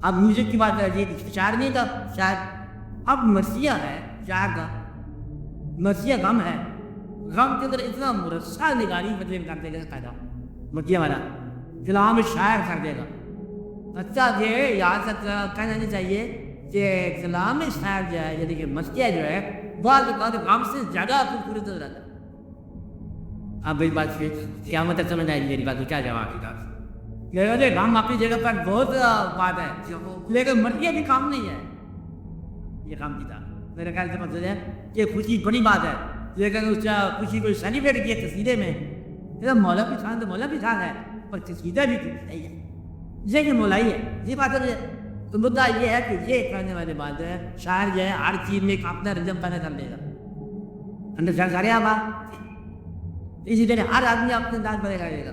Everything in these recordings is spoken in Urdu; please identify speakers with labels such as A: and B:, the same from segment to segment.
A: اب میوزک کی بات ہے، یہ شاعر نہیں تھا شاعر، اب مرثیہ ہے شاعر کا، مرثیہ غم ہے، غم کے اندر اتنا مرثہ نگاری مطلب کر دے گا قاعدہ مرثیہ والا، کلام شاعر کر دے گا. اچھا یہ یاد کہنا نہیں چاہیے کہ کلام شاعر جو ہے یعنی کہ مرثیہ جو ہے بعض اوقات غم سے زیادہ خوبصورت نظر آتا ہے. اب میری بات قیامت تک سمجھ آئی میری بات کو کیا جواب کی بات، غم اپنی جگہ پر بہت بات ہے لیکن مرثیہ بھی کام نہیں ہے. یہ غم کی تھا میرے خیال سے مقصد ہے کہ خوشی بڑی بات ہے لیکن اس خوشی کو سیلیبریٹ کیا قصیدے میں، مولا بھی شان تو مولا بھی شان ہے پر قصیدہ بھی صحیح ہے، یہ مولائی ہے. یہ بات ہے تو مدعا یہ ہے کہ یہ کہنے والے بات ہے شاعر جو ہے ہر چیز میں ایک اپنا رجم پیدا کر دے گا. انڈرسٹینڈ کرے آپ اسی طرح ہر آدمی اپنے انداز پیدا کرے گا.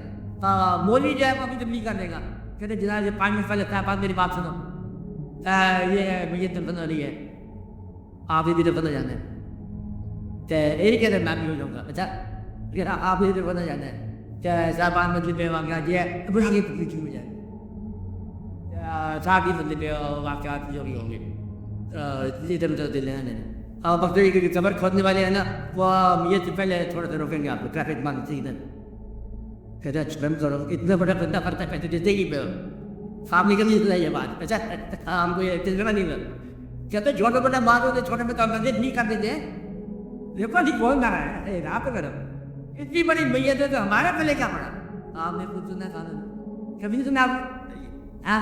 A: مولوی جو ہے وہ بھی تبلیغ کر دے گا، کہتے ہیں جناب 5 منٹ پہلے بات میری بات سنو، یہ میت دفن ہو رہی ہے آپ بھی دفن ہو جانا ہے تو یہ کہتے ہیں میں بھی ہو جاؤں گا. اچھا اگر آپ بھی دفن ہو جانا ہے کہ صاحبان مسجد میں واقعہ یہ ہے بڑا آگے پوچھ ہو جائے صاحب کی مسجد پہ واقعات جو بھی ہوں گے اسی طرح دل لینا. اور مقصد کہ قبر کھودنے والے ہیں نا وہ میت سے پہلے تھوڑا سا روکیں گے آپ کو ٹریفک مانگ سے ادھر کہتے ہیں چھپم کرو اتنا بڑا بندہ کرتا ہے پیسے دیتے ہی پہ فیملی کا بھی اتنا یہ بات. اچھا ہم کو یہ تجربہ نہیں لگا کہتے چھوٹا بڑا بات ہوتے چھوٹے میں کام کرتے نہیں کر دیتے دیکھو نہیں بول رہا ہے راہ پہ کرو اتنی بڑی میت ہے تو ہمارے پہلے کیا پڑا آپ نے کچھ سنا کھانا کبھی نہیں سنا آپ ہاں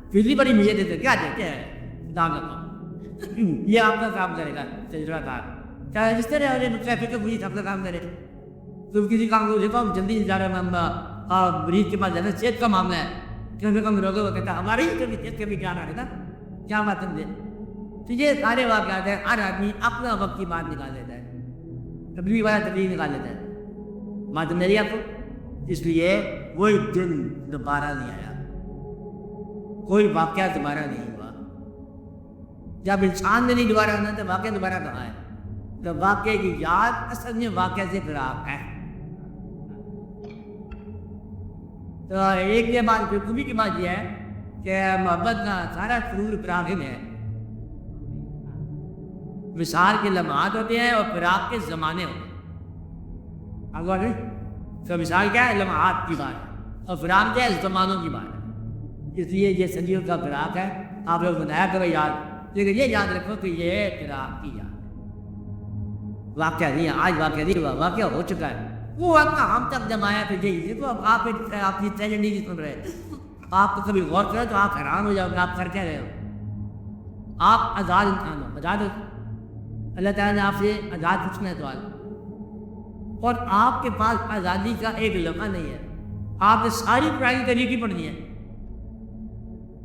A: اتنی بڑی میت ہے تو کیا دیکھتے ہیں دام لگا یہ آپ کا کام کرے گا تجربہ کار چاہے جس طرح ٹریفک پولیس سب کا کام کرے. تم کسی کام کو دیکھو ہم جلدی جا رہے ہیں مریض کے پاس جانا صحت کا معاملہ ہے کم سے کم روگوں کو کہتا ہے ہماری ہی کبھی صحت کبھی کیا رہا ہے نا کیا بات دے. تو یہ سارے واقعات ہیں ہر آدمی اپنا وقت کی بات نکال لیتا ہے تبلیغ والا تبلیغ نکال لیتا ہے بات میری آپ کو. اس لیے وہی دن دوبارہ نہیں آیا کوئی واقعہ دوبارہ نہیں ہوا. جب انسان نے نہیں دوبارہ آنا تو واقعہ دوبارہ کہاں ہے. تو واقعے کی یاد اصل میں واقعہ سے خراب ہے. تو ایک یہ بات خوبی کی بات یہ ہے کہ محبت کا سارا سرور فراق میں ہے. مثال کے لمحات ہوتے ہیں اور فراق کے زمانے ہوتے ہیں. اگر تو مثال کیا ہے لمحات کی بات ہے اور فراق کیا ہے زمانوں کی بات ہے. اس لیے یہ صدیوں کا فراق ہے. آپ لوگ بنایا کرو یاد لیکن یہ یاد رکھو کہ یہ فراق کی یاد ہے واقعہ نہیں ہے. آج واقعہ نہیں ہوا واقعہ ہو چکا ہے. وہ وقت ہم تک جمایا پھر یہی دیکھو اب آپ کی ٹریجڈی نہیں سن رہے. آپ کو کبھی غور کرو تو آپ حیران ہو جاؤ کہ آپ کر کیا رہے ہو. آپ آزاد انسان ہو آزاد ہو اللہ تعالیٰ نے آپ سے آزاد پوچھنا ہے سوال اور آپ کے پاس آزادی کا ایک لمحہ نہیں ہے. آپ نے ساری پرانی طریقے پڑھنی ہے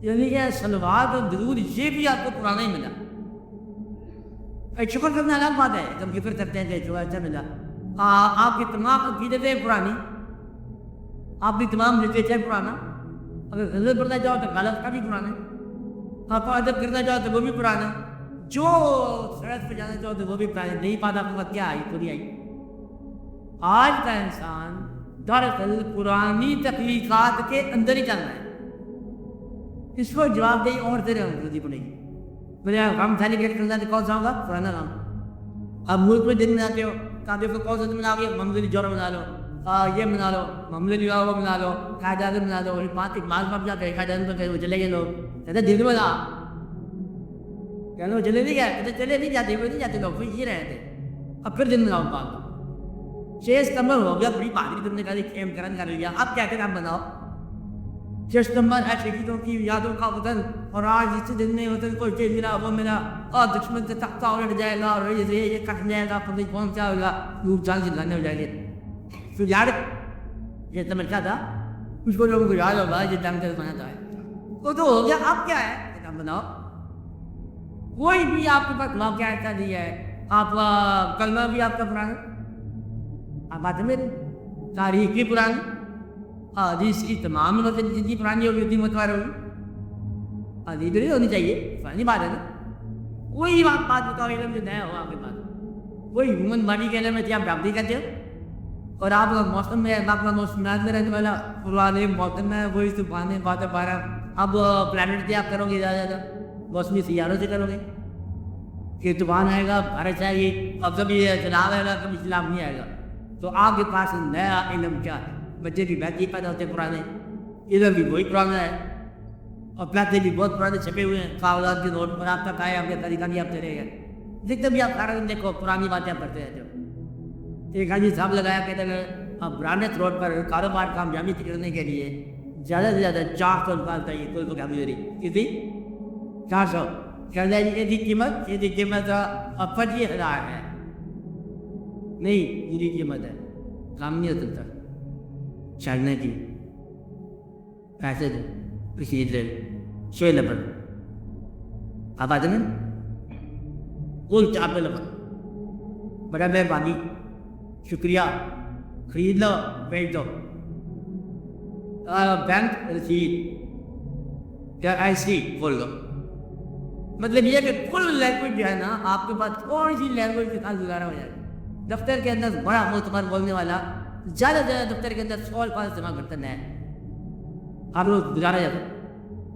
A: یعنی کہ سلوات اور درود یہ بھی آپ کو پرانا ہی ملا. شکر کرنا الگ بات ہے جب فکر کرتے ہیں جو اچھا ملا. آپ کی تمام عقیدتیں پرانی آپ کی تمام لٹریچر پرانا. اگر غزل پڑھنا چاہو تو غلط کا بھی پرانا. آپ ادب کرنا چاہو تو وہ بھی پرانا. جو سڑک پہ جانا چاہو تو وہ بھی پرانا. نہیں پاتا آپ کو کیا آئی پوری آئی. آج کا انسان دراصل پرانی تخلیقات کے اندر ہی چل رہا ہے. اس کو جواب دہی اور دے رہے ہوں پڑے گی. مجھے غم سیلیبریٹ کرنا تو کون سا ہوگا پرانا غم. اب ملک میں دن مناتے ہو کہتے کو کون سا دن مناؤ گے محمد جوڑا بنا لو یہ بنا لو محمد وہ بنا لو قائد بنا لو 5 مال پاپ جاتے قائد وہ چلے گئے لوگ کہتے دن بنا کہ چلے نہیں گئے کہتے چلے نہیں جاتے وہ نہیں جاتے لوگ یہ رہے تھے. اب پھر دن بناؤ پاک 6 ستمبر ہو گیا بڑی بہادری تم نے کہا کھیم کرن کر لیا. اب کیا کریں آپ بناؤ 6 ستمبر ہے شہیدوں کی یادوں کا وطن اور آج اس دن میں وطن کو یہ ملا وہ ملا اور دشمن سے تختہ الٹ جائے گا اور یہ کٹ جائے گا پتہ کون کیا ہوگا لوگ جان سے لانے ہو جائیں گے. پھر یار یہ سمجھتا تھا اس کو لوگوں کو یاد ہوگا یہ ڈنگ سے بنا تھا وہ تو ہو گیا. اب کیا ہے کام بناؤ کوئی بھی آپ کے پاس واقعہ ایسا نہیں ہے. آپ کلمہ بھی آپ کا پرانا آپ بات میں تاریخ بھی پرانی حدیث کی تمام جتنی پرانی ہوگی اتنی متوار ہوگی. حدیث نہیں ہونی چاہیے پرانی بات ہے نا. وہی بات بتاؤ علم جو نیا ہو آپ کے پاس وہی ہیومن باڈی کے علم میں آپ ڈاکٹری کرتے ہو اور آپ موسم میں آپ کا موسم میں رہنے والا پرانے موسم میں وہی طوفان بات 12 اب پلانٹ سے آپ کرو گے زیادہ زیادہ موسمی سیاروں سے کرو گے کہ طوفان آئے گا بارش آئے گی اب کبھی چلاو آئے گا کبھی چلاو نہیں آئے گا. تو آپ کے پاس نیا علم کیا ہے؟ بچے بھی بیٹھی پیدا ہوتے پرانے ادھر بھی وہی پرانا ہے اور پیسے بھی بہت پرانے چھپے ہوئے ہیں کاغذات کے نوٹ پر آپ تک آئے آپ کے طریقہ نہیں آپ چلے گئے دیکھتے بھی آپ سارا دن دیکھو پرانی باتیں آپ کرتے رہتے ہو. ایک آدمی صاحب لگایا کہتے ہیں اب برانڈ روڈ پر کاروبار کامیابی کرنے کے لیے زیادہ سے زیادہ 400 روپئے چاہیے کوئی کو کامیابی کتنی 400 کہنا ہے یہ قیمت 25,000 ہے نہیں یہ قیمت ہے کام نہیں ہوتا چڑھنے کی پیسے دو کسی دے شوئے لبن آپ آتے ہیں کل چاپے لبن بڑا مہربانی شکریہ خرید لو بیچ دو بینک رسید کیا ایسی کھول دو. مطلب یہ کہ فل لینگویج جو ہے نا آپ کے پاس تھوڑی سی لینگویج کے ساتھ گزارا ہو جائے. دفتر کے اندر بڑا معتبر بولنے والا زیادہ سے زیادہ دفتر کے اندر 100 الفاظ استعمال کرتا ہے آپ لوگ گزارا جاتا ہے.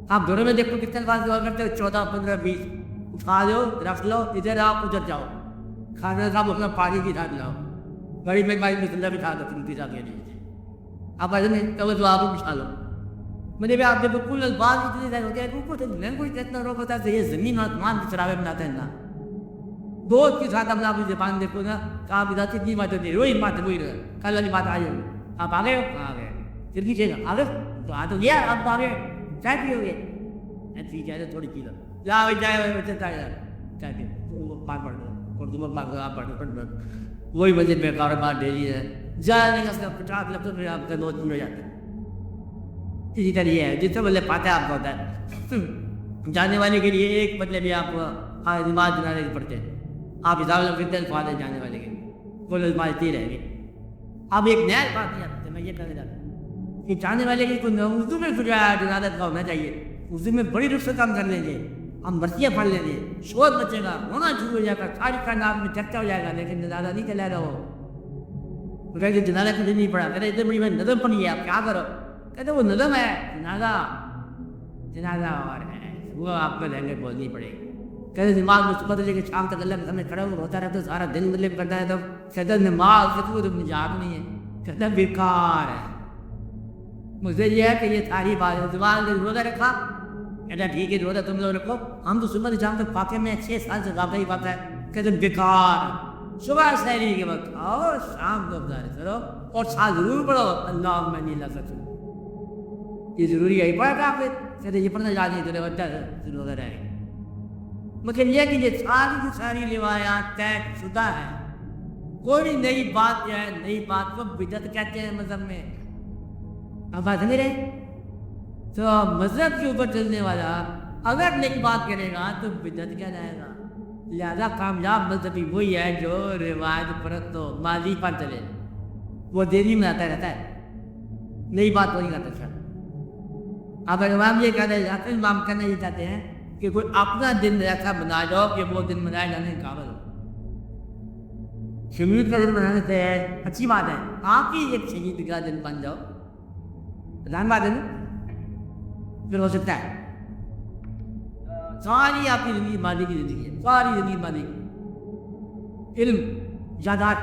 A: آپ گھروں میں دیکھو کتنے الفاظ استعمال کرتے ہو 14 15 20 اٹھا دو رکھ لو ادھر آؤ ادھر جاؤ کھانا صاحب اپنا پانی کی ساتھ لاؤ بڑی مہربانی مسلح بھی کھا دو تم کی ساتھ لیجیے آپ ایسے نہیں تو آپ بھی بچھا لو. مجھے بھی آپ کے بالکل الفاظ اتنے زیادہ ہوتے ہیں اوپر سے لینگویج اتنا روک ہوتا ہے یہ زمین اور آسمان کے چراغے بناتے ہیں نا دوست کے ساتھ ہم آپ کی زبان دیکھو نا کہ آپ ادھر اتنی بات ہوتی ہے وہی بات وہی رہے کل والی بات آئی ہوگی آپ آ گئے ہو آ گئے پھر پیچھے گا آگے تو آ تو گیا آپ آ گئے چائے پیو گے ٹھیک ہے تھوڑی پی لو جاؤ چائے چائے پیو بات پڑھ دو اردو میں بات آپ پڑھ وہی وجہ پہ کاروبار ڈیلی ہے زیادہ نہیں کا 50 لفظ میں آپ کا 2 دن ہو جاتے ہیں. اسی طرح یہ ہے جس سے مطلب پاتا آپ کا ہوتا ہے جانے والے کے لیے ایک مطلب یہ آپ نماز جنازے کی پڑھتے ہیں آپ حساب سے کتنے الفاظ ہیں جانے والے کے وہ نماز تی رہیں گے آپ ایک نیا الفاظ نہیں آتے. میں یہ کہنا چاہتا ہوں کہ جانے والے کی کوئی اردو میں کچھ جنازت کا ہونا چاہیے اردو میں بڑی رخ سے کام کر لیں گے ہم مرثیاں پڑھ لیں گے شور بچے گا ہونا شروع ہو جائے گا ساری کائنات میں چرچا ہو جائے گا لیکن جنازہ نہیں چلائے گا وہ کہتے جنازہ کچھ نہیں پڑھا کہتے اتنے بڑی میں نظم پڑھی ہے آپ کیا کرو کہتے وہ نظم ہے جنازہ اور ہے وہ آپ کو لینگویج بولنی پڑے گی. کہتے دماغ میں صبح سے کہ شام تک اللہ کے سامنے کھڑا ہوتا رہتا سارا دن مطلب کرتا ہے تو کہتے نماز سے تو نجات نہیں ہے کہتے بیکار ہے. مجھے یہ ہے کہ یہ ساری بات دماغ نے روزہ رکھا کہتا ٹھیک ہے روزہ تم لوگ رکھو ہم تو صبح سے شام تک فاقے میں 6 سال سے زیادہ ہی پاتا ہے کہتے بیکار صبح سحری کے وقت آؤ شام کو گزارے کرو اور ساتھ ضرور پڑھو اللہ میں نہیں لا سکوں یہ ضروری ہے پڑھا تھا پھر کہتے یہ پڑھنا چاہتے ہیں تو بچہ روزہ رہے گا. مگر یہ کہ یہ ساری کی ساری روایات طے شدہ ہے کوئی نئی بات جو ہے نئی بات کو بدعت کہتے ہیں مذہب میں. اب بات سمجھ رہے تو مذہب کے اوپر چلنے والا اگر نئی بات کرے گا تو بدعت کیا جائے گا. لہذا کامیاب مذہبی وہی ہے جو روایت پرست ہو ماضی پر چلے وہ دیری میں آتا رہتا ہے نئی بات وہی کرتا ہے. اب امام یہ کہنا چاہتے ہیں امام کہنا یہ چاہتے ہیں کہ کوئی اپنا دن ایسا بنا جاؤ کہ وہ دن منائے جانے کے قابل ہو. شہید کا دن بنانے سے اچھی بات ہے آپ ہی ایک شہید کا دن بن جاؤ ران بات ہے نا پھر ہو سکتا ہے ساری آپ کی زندگی ماضی کی زندگی ہے ساری زندگی ماضی کی علم یادات.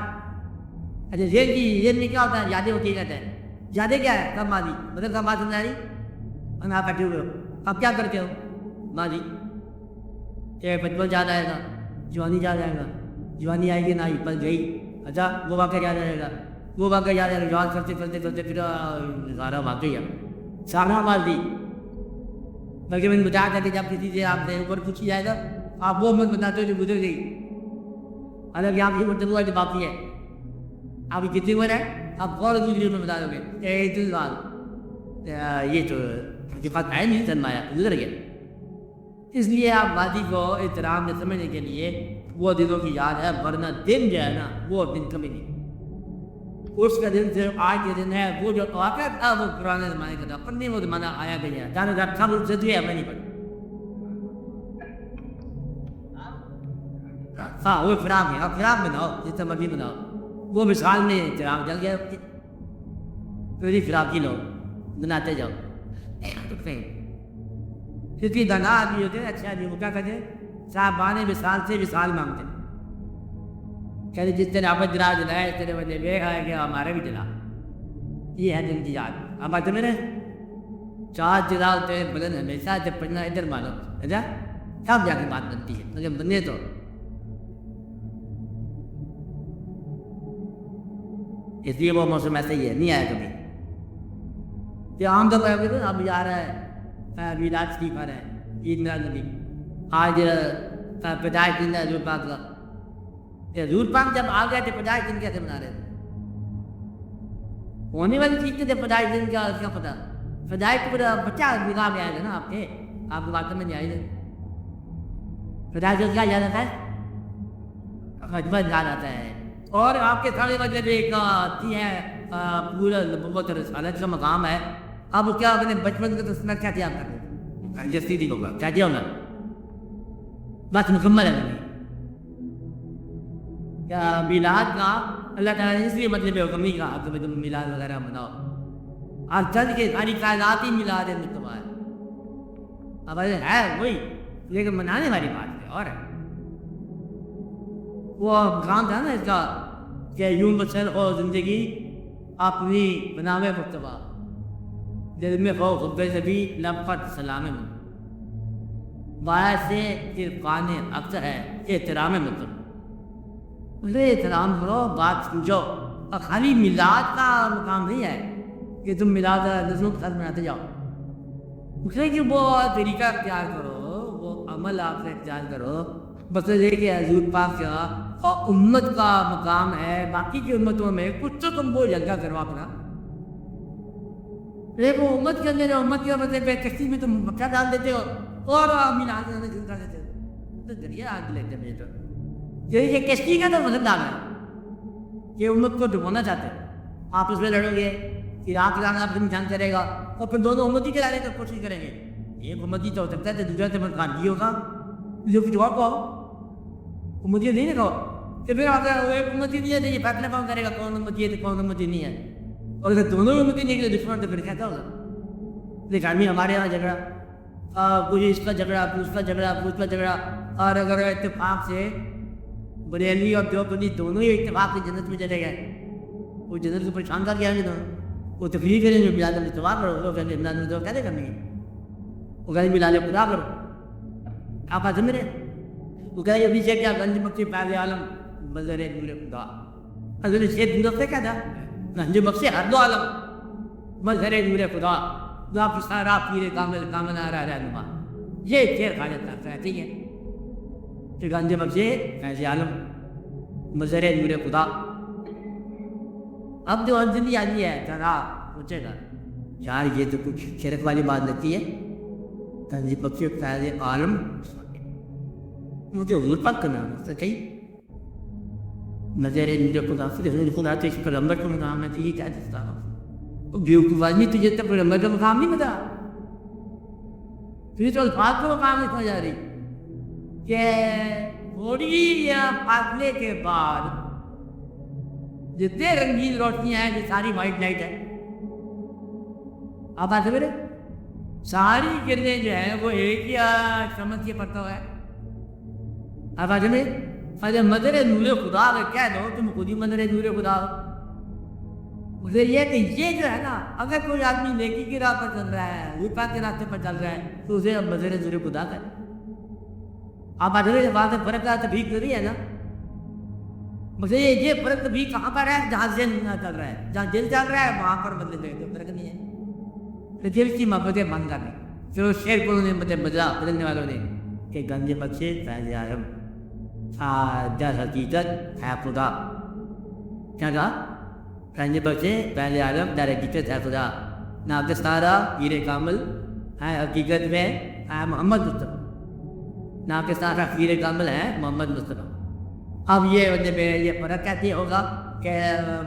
A: اچھا ذہن میں کیا ہوتا ہے یادیں ہوتی کہتے ہیں یادیں کیا ہے کب ماضی مطلب کب بات سمجھا رہی آپ بیٹھے ہوئے ہو آپ کیا کرتے ہو ماضی کہ بچپن یاد آئے گا جوانی یاد آئے گا جوانی آئے گی نہ بس گئی اچھا وہ واقعہ یاد آئے گا وہ واقعہ یاد آئے گا جوان کرتے کرتے کرتے پھر سارا واقعی ہے سارا ماضی. بلکہ میں نے بتایا تھا کہ جب کسی سے آپ سے اوپر پوچھی جائے گا آپ وہ مت بتاتے ہو جو گزر گئی حالانکہ آپ کی مرتبہ جو باقی ہے آپ کی کتنی عمر ہے آپ غور دوسری میں بتا دو گے یہ تو کے پاس ہے نہیں سرمایہ گزر گیا. اس لیے آپ ماضی کو احترام میں سمجھنے کے لیے وہ دنوں کی یاد ہے ورنہ دن جو ہے نا وہ دن کمی نہیں اس کا دن صرف آج کے دن ہے وہ جو واقعہ تھا وہ پرانے زمانے کا تھا پڑھنے وہ زمانہ آیا گیا ہے جانے کا سب سے دیا میں نہیں پڑھا. ہاں وہ فراغ ہے آپ فراغ بناؤ جس طرح مرضی بناؤ وہ مثال میں احترام چل گیا پھر فراغ کی لو بناتے جاؤ کسی دنا آدمی ہوتے ہیں اچھا آدمی وہ کیا کہتے ہیں صاحب بانے وصال سے وصال مانگتے ہیں. کہتے جس طرح آپ جلا جلائے اس طرح وجہ بے آئے کہ ہمارے بھی جلا. یہ ہے دن کی یاد. اب بات میرے چار جلا ہوتے ہیں بلند ہمیشہ جب پڑھنا ادھر مانو اچھا سب جا کے بات بنتی ہے مگر بنے تو اس لیے وہ موسم ایسا ہی ہے نہیں آیا کبھی. یہ عام طور پر اب جا رہا ہے میلاد کی پر ہے عید میلاد نبی آج پیدائش دن ہے حضور پاک کا. حضور پاک جب آ گئے تھے پیدائش دن کیسے بنا رہے تھے ہونے والی چیز تھے پیدائش دن کا کیا پتا پیدائش کو بچہ بگا گیا ہے نا آپ کے آپ کو بات میں نہیں آئی تھے. پیدائش دن کیا یاد آتا ہے خدمت یاد آتا ہے اور آپ کے سارے مطلب ایک آتی ہے پورا نبوت رسالت کا مقام ہے. اب کیا اپنے بچپن کا تسمہ کیا تیار کر دیں جستی دی ہوگا کیا دیا ہوگا بس مکمل ہے نہیں کیا میلاد کا اللہ تعالیٰ نے اس لیے مطلب حکم نہیں کہا کہ تم میلاد وغیرہ مناؤ. آپ چند کے ساری کائنات ہی میلاد مجتمع ہے. اب ہے وہی لیکن منانے والی بات ہے اور وہ کام تھا نا اس کا کہ یوں بسر ہو زندگی اپنی بنام مرتبہ دل میں ہو خب سبھی لفت سلام باعث سے عرفان اکثر ہے احترام مطلب اسے احترام کرو بات سمجھو. اور خالی میلاد کا مقام نہیں ہے کہ تم میلاد نظموں کے ساتھ مناتے جاؤ. اسے کہ وہ طریقہ اختیار کرو وہ عمل آپ سے اختیار کرو بس یہ کہ حضور پاک کا اور امت کا مقام ہے. باقی کی امتوں میں کچھ تو تم وہ جگہ کرو اپنا لیکن امت کے اندر امت کے مطلب پہ کشتی میں تم بچہ ڈال دیتے ہو اور میلاد شروع کر دیتے ہو تو دریا آگ لیتے ہیں تو یہ کشتی کا تو مطلب ڈال ہے یہ امت کو ڈبونا چاہتے ہیں. آپ اس میں لڑو گے پھر آپ لانا آپ انسان کرے گا اور پھر دونوں امتی کے لانے کی کوشش کریں گے. ایک امتی تو ہو سکتا ہے دوسرا سے مکان یہ ہوگا جو کچھ اور کو امتی نہیں رکھو تو پھر آپ ایک امتی نہیں ہے یہ فیصلہ کون کرے گا کون امتی ہے تو کون امتی نہیں ہے. اور اگر دونوں امتی نہیں کرے دشمن تو پھر کیسا ہوگا. دیکھ آدمی ہمارے یہاں جھگڑا کچھ اس کا جھگڑا پھر اس کا جھگڑا پھر اس کا جھگڑا اور اگر اتفاق سے بریلوی اور دیوبندی دونوں ہی اتفاق سے جنت میں چلے گئے وہ جنت کو پریشان کر کے آئیں گے دونوں وہ تفریح کریں گے میلاد اتفاق کرو تو کہیں گے کیسے کریں گے وہ کہیں میلاد خدا کرو آپ آج میرے وہ کہیں ابھی سے کیا گنج بخشی پہلے عالم بظر نور خدا حضور شیخ ہندوستان کیا تھا گنج بخشی ہر دو عالم بظر نور خدا آپ سارا پیر کامل کامل آ رہا رہنما یہ شیر کھا جاتا کہتی ہے کہ گنج بخشی ایسے عالم بظر نور خدا. اب جو انجلی آدمی ہے ذرا پوچھے گا یار یہ تو کچھ شرک والی بات لگتی ہے گنج بخشی فیض عالم مجھے حضور پاک کا نام ہے کہیں نظر مجھے خدا سے خدا تو اس پیغمبر کا مقام ہے تو یہ کیا دستا ہوں بیوقوف آدمی تجھے تو پیغمبر کا مقام نہیں پتا تجھے تو الفاظ کا مقام نہیں سمجھ آ رہی کہ تھوڑی یا فاصلے کے بعد جتنے رنگین روشنیاں ہیں یہ ساری وائٹ لائٹ ہے. آپ آتے میرے ساری کرنیں جو ہیں وہ ایک ہی سمجھ کے پڑتا ہوا ہے. آپ آتے میرے اگر مدر نور خدا اگر کہہ دو تم خود ہی مدر نور خدا ہو اسے یہ کہ یہ جو ہے نا اگر کوئی آدمی نیکی کی راہ پر چل رہا ہے وفا کے راستے پر چل رہا ہے تو اسے مدر نور خدا کہتے ہیں. آپ آتے میرے بات میں فرق تو ٹھیک نہیں ہے نا مجھے یہ فرق بھی کہاں پر ہے جہاں ذہن چل رہا ہے جہاں دل چل رہا ہے وہاں پر بدلے گئے تو فرق نہیں ہے. پھر دل کی محبتیں بند کر دیں پھر اس شعر کو انہوں نے مطلب بدلا بدلنے والوں نے کہ گنج بخشے فیض عالم در حقیقت ہے خدا. کیا کہا گنج بخشے فیض عالم در حقیقت ہے خدا. ناقصارہ پیر کامل ہے حقیقت میں ہے محمد مصطفیٰ. ناقصارہ پیر کامل ہے محمد مصطفیٰ. اب یہ مطلب یہ فرق کہتے ہوگا کہ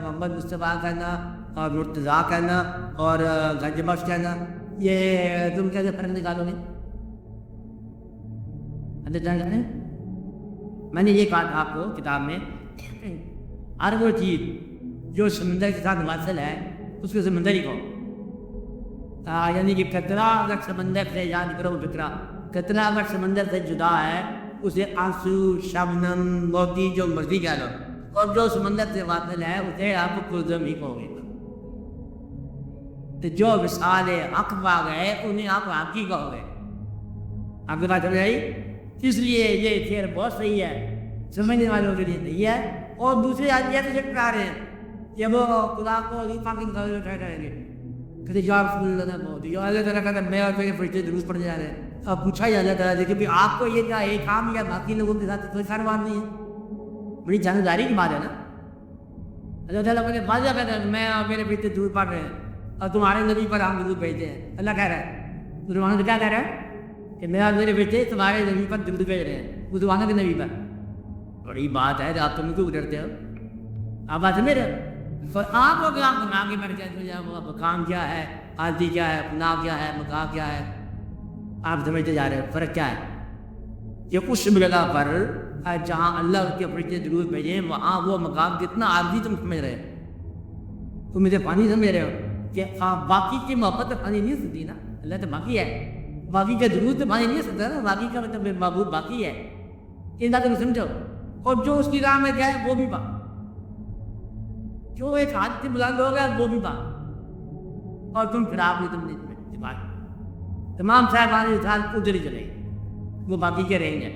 A: محمد مصطفیٰ کہنا اور مرتضیٰ کہنا اور گنج بخش کہنا یہ تم کیسے فرق نکالو گے. میں نے یہ کہا تھا آپ کو کتاب میں ہر وہ چیز جو سمندر کے ساتھ واصل ہے اس کو سمندر ہی کہو. یعنی کہ قطرہ اگر سمندر سے، یاد کرو فکرہ، قطرہ اگر سمندر سے جدا ہے اسے آنسو، شبنم، موتی جو مرضی کہہ لو، اور جو سمندر سے واصل ہے اسے آپ کلزم ہی کہو گے. تو جو وصال حق پا گئے انہیں آپ حقی کہو گے. آپ کے بات سمجھ آئی؟ اس لیے یہ شعر بہت صحیح ہے، سمجھنے والوں کے لیے صحیح ہے. اور دوسرے آدمی ایسے چیک کرا رہے ہیں کہ وہ خدا کو خلیفہ کی نظر اٹھائے جائیں گے، کہتے یا رسول اللہ بہت یا اللہ تعالیٰ کہتا میں اور میرے فرشتے دروس پڑھنے جا رہے ہیں. اب پوچھا ہی اللہ تعالیٰ سے کہ آپ کو یہ کیا ایک کام یا باقی لوگوں کے ساتھ کوئی کاروبار نہیں ہے؟ بڑی جانبداری کی بات ہے نا. اللہ تعالیٰ مجھے واضح کہتا ہے میں اور میرے فرشتے درود پڑھ رہے ہیں اور تمہارے نبی پر ہم درود بھیجتے ہیں. اللہ کہہ رہا ہے، مسلمانوں سے کیا کہہ رہا ہے کہ میں اور میرے فرشتے تمہارے نبی پر درود بھیج رہے ہیں، مسلمانوں کے نبی پر. بڑی بات ہے، آپ تم کیوں ڈرتے ہو؟ آپ بات سمجھ رہے ہو؟ آپ کو کیا گناہ کی مرکز مقام کیا ہے، عادی کیا ہے، گناہ کیا ہے، مقام کیا ہے، آپ سمجھتے جا رہے ہو. فرق کیا ہے کہ اس جگہ پر جہاں اللہ اس کے فرشتے درود بھیجیں وہاں وہ مقام کتنا عارضی تم سمجھ رہے ہو. تم مجھے پانی سمجھ رہے ہو کہ باقی کی محبت تو پانی نہیں سکتی نا، اللہ تو باقی ہے، باقی کا درود تو پانی نہیں سکتا نا، باقی کا مطلب محبوب باقی ہے. ان بات تم سمجھو. اور جو اس کی راہ میں جائے وہ بھی بات، جو ایک ہاتھ سے بلند ہو گیا وہ بھی بات. اور تم پھر آپ نے تم نے بات تمام صاحبان انسان ادھر ہی چلے گئے، وہ باقی کے رہیں گے.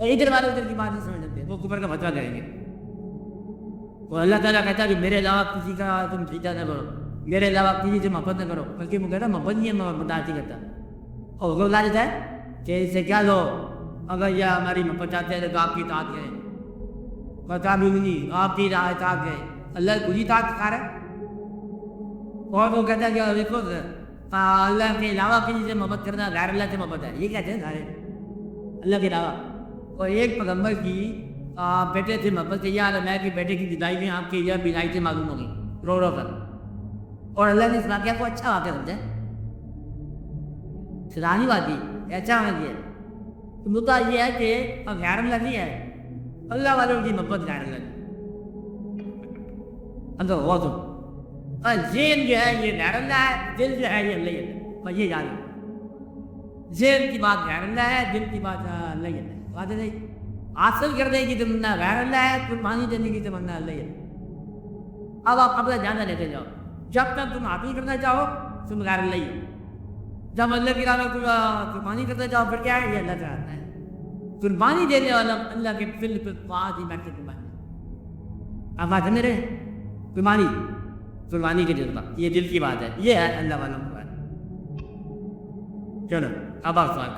A: ادھر والے ادھر کی بات نہیں سمجھ سکتے، وہ کفر کا فتویٰ کریں گے. وہ اللہ تعالیٰ کہتا ہے کہ میرے علاوہ کسی کا تم سجدہ نہ کرو، میرے علاوہ کسی سے محبت نہ کرو، بلکہ وہ کہتا ہے محبت نہیں ہے، محبت نہیں کرتا. اور وہ اللہ دیتا ہے کہ اسے کیا لو اگر یہ ہماری محبت چاہتے ہیں تو آپ کی اطاعت کریں، بتا بھی نہیں آپ کی اطاعت کریں. اللہ خود ہی اطاعت سکھا رہا ہے. اور وہ کہتا ہے کہ دیکھو اللہ کے علاوہ کسی سے محبت کرنا غیر اللہ سے محبت ہے، یہ کہتے ہیں سارے اللہ کے علاوہ. اور ایک پیغمبر کی بیٹے سے محبت ہے، یا میں کہ بیٹے کی جدائی میں آپ کی یہ بینائی سے معلوم ہوگی رو رو کر. اور اللہ نے اس واقعہ کو اچھا واقعہ سمجھا، سرانی واقعی اچھا واقعہ ہے. مدعا یہ ہے کہ غیر اللہ نہیں ہے، اللہ والوں کی محبت غیر اللہ کی. اندر ہوا تو ذہن جو ہے یہ غیر اللہ ہے، دل جو ہے یہ اللہ ہے. بس یہ یاد ہے، ذہن کی بات غیر اللہ ہے، دل کی بات اللہ ہے. بات ہے نہیں، حاصل کرنے کی تمنا غیر اللہ ہے، قربانی دینے کی تمنا اللہ ہے. اب آپ اپنا جانا لیتے جاؤ، جب تک تم حاصل کرنا چاہو تم غیر اللہ ہی. جب اللہ کی راہ میں قربانی کرنا چاہو پھر کیا ہے، یہ اللہ چاہتا ہے. قربانی دینے والا اللہ کے دل پہ بات ہی بیٹھ کے قربانی. اب بات ہے میرے قربانی کے جذبہ، یہ دل کی بات ہے، یہ ہے اللہ والوں کی بات. چلو اب آپ سوال